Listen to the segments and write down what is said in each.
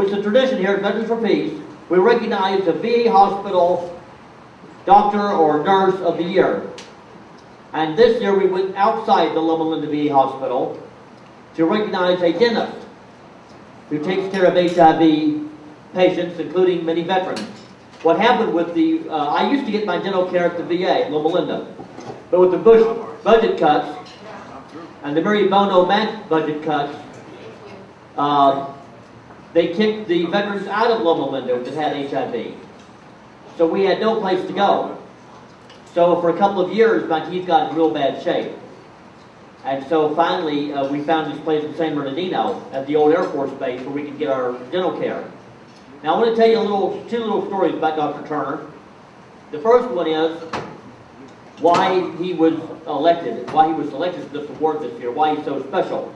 was a tradition here at Veterans for Peace. We recognized a VA hospital doctor or nurse of the year. And this year we went outside the Loma Linda VA hospital to recognize a dentist who takes care of HIV patients, including many veterans. What happened with the, I used to get my dental care at the VA, Loma Linda, but with the Bush budget cuts and the Mary Bono Mac budget cuts, they kicked the veterans out of Loma Linda that had HIV. So we had no place to go. So for a couple of years, my teeth got in real bad shape. And so finally, we found this place in San Bernardino at the old Air Force Base where we could get our dental care. Now I want to tell you two little stories about Dr. Turner. The first one is why he was selected to this award this year, why he's so special,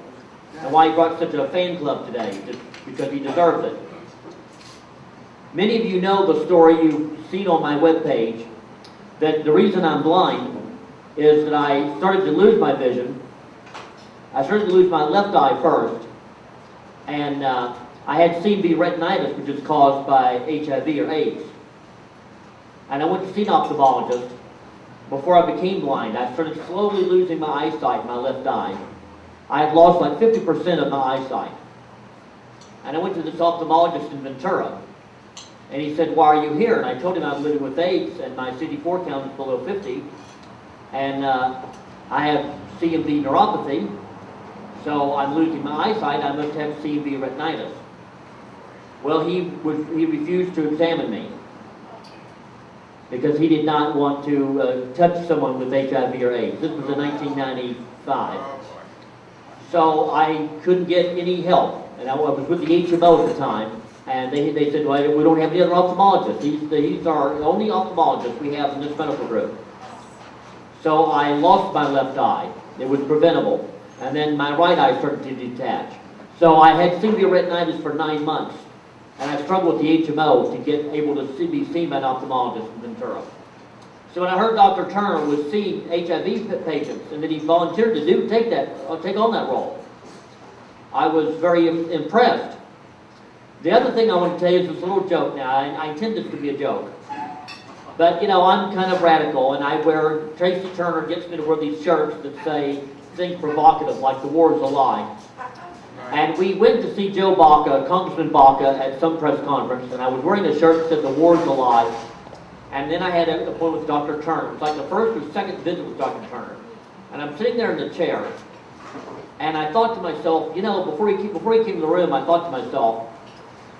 and why he brought such a fan club today, just because he deserves it. Many of you know the story you've seen on my webpage, that the reason I'm blind is that I started to lose my vision. I started to lose my left eye first, and I had CMV retinitis, which is caused by HIV or AIDS. And I went to see an ophthalmologist before I became blind. I started slowly losing my eyesight in my left eye. I had lost like 50% of my eyesight. And I went to this ophthalmologist in Ventura. And he said, "Why are you here?" And I told him I was living with AIDS and my CD4 count is below 50. And I have CMV neuropathy. So I'm losing my eyesight. I must have CMV retinitis. Well, he refused to examine me because he did not want to touch someone with HIV or AIDS. This was in 1995. So I couldn't get any help. And I was with the HMO at the time. And they said, "Well, we don't have any other ophthalmologists. He's our only ophthalmologist we have in this medical group." So I lost my left eye. It was preventable. And then my right eye started to detach. So I had severe retinitis for 9 months. And I struggled with the HMO to get able to be seen by an ophthalmologist in Ventura. So when I heard Dr. Turner was seeing HIV patients and that he volunteered to take on that role, I was very impressed. The other thing I want to tell you is this little joke now. I intend this to be a joke. But, you know, I'm kind of radical, and I wear, Tracy Turner gets me to wear these shirts that say things provocative, like the war is a lie. And we went to see Joe Baca, Congressman Baca, at some press conference, and I was wearing a shirt that said the war is a lie. And then I had an appointment with Dr. Turner. It was like the first or second visit with Dr. Turner. And I'm sitting there in the chair, and I thought to myself, you know, before he came in the room, I thought to myself,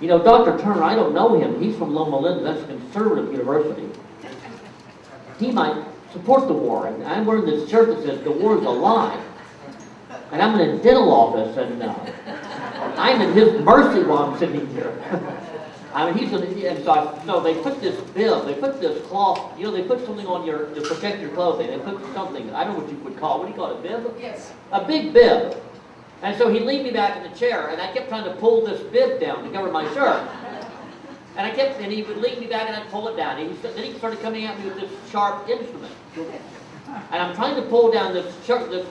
you know, Dr. Turner, I don't know him. He's from Loma Linda. That's a conservative university. He might support the war. And I'm wearing this shirt that says the war is a lie. And I'm in a dental office, and I'm at his mercy while I'm sitting here. I mean, so they put this bib, they put this cloth, you know, they put something on to protect your clothing. They put something, I don't know what you would call it. What do you call it, a bib? Yes. A big bib. And so he'd leave me back in the chair, and I kept trying to pull this bib down to cover my shirt. And he would leave me back, and I'd pull it down. Then he started coming at me with this sharp instrument. And I'm trying to pull down this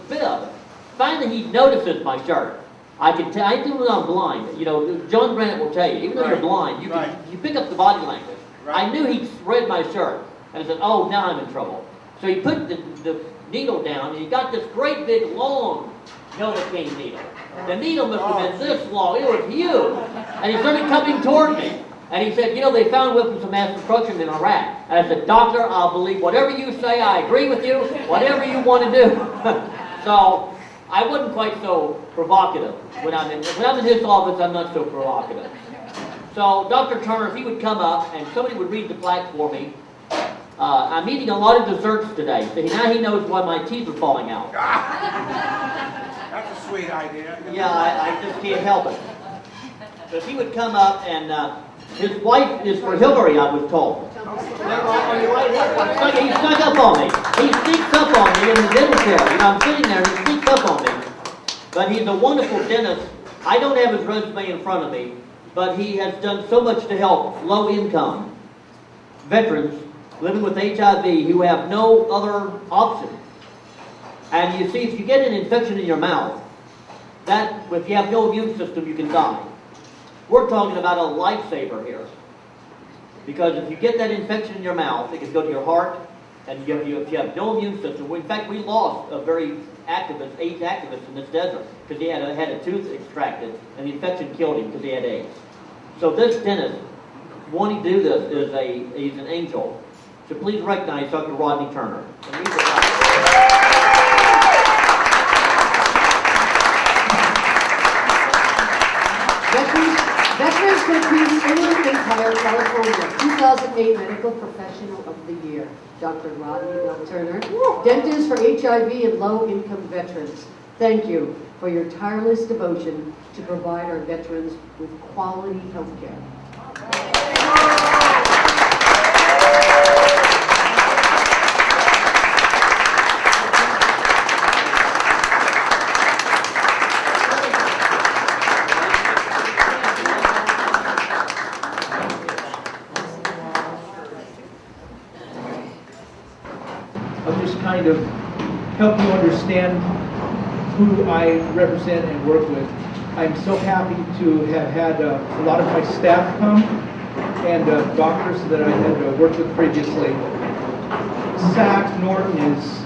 bib. Finally, he notices my shirt. I can tell, I do when I'm blind. You know, John Grant will tell you, even though you're blind, you pick up the body language. I knew he'd read my shirt, and I said, "Oh, now I'm in trouble." So he put the needle down, and he got this great big long Novocaine needle. The needle must have been this long. It was huge. And he started coming toward me. And he said, "You know, they found weapons of mass destruction in Iraq." And I said, "Doctor, I'll believe whatever you say. I agree with you. Whatever you want to do." So I wasn't quite so provocative. When I'm in his office, I'm not so provocative. So Dr. Turner, if he would come up and somebody would read the plaque for me, "I'm eating a lot of desserts today." So now he knows why my teeth are falling out. That's a sweet idea. Yeah, I just can't help it. But if he would come up and his wife is for Hillary, I was told. Are you right here? He snuck up on me. He sneaks up on me in the dental chair. You know, I'm sitting there and he sneaks up on me. But he's a wonderful dentist. I don't have his resume in front of me, but he has done so much to help low-income veterans living with HIV who have no other option. And you see, if you get an infection in your mouth, if you have no immune system, you can die. We're talking about a lifesaver here. Because if you get that infection in your mouth, it can go to your heart, and if you have no immune system. In fact, we lost a very activist, AIDS activist in this desert, because he had a tooth extracted, and the infection killed him because he had AIDS. So this dentist, wanting to do this, he's an angel. So please recognize Dr. Rodney Turner. Veterans Country's Inland Empire, California, 2008 Medical Professional of the Year, Dr. Rodney Turner, dentist for HIV and low-income veterans. Thank you for your tireless devotion to provide our veterans with quality health care. I'll just kind of help you understand who I represent and work with. I'm so happy to have had a lot of my staff come and doctors that I had worked with previously. SAC Norton is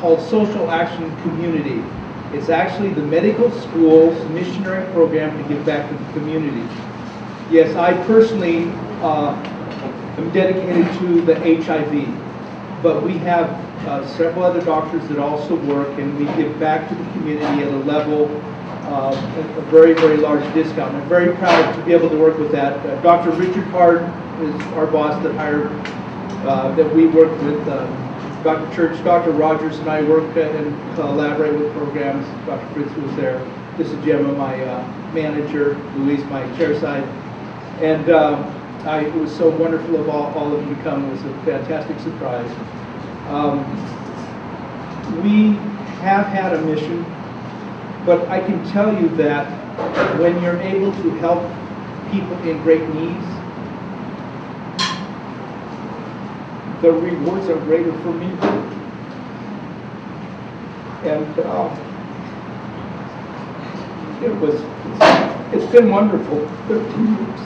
called Social Action Community. It's actually the medical school's missionary program to give back to the community. Yes, I personally am dedicated to the HIV, but we have several other doctors that also work, and we give back to the community at a level a very, very large discount. I'm very proud to be able to work with that. Dr. Richard Hard is our boss that hired, that we work with. Dr. Church, Dr. Rogers and I work and collaborate with programs. Dr. Fritz was there. This is Gemma, my manager. Louise, my chairside. And it was so wonderful of all of you to come. It was a fantastic surprise. We have had a mission, but I can tell you that when you're able to help people in great needs, the rewards are greater for me. And it's been wonderful, 13 years.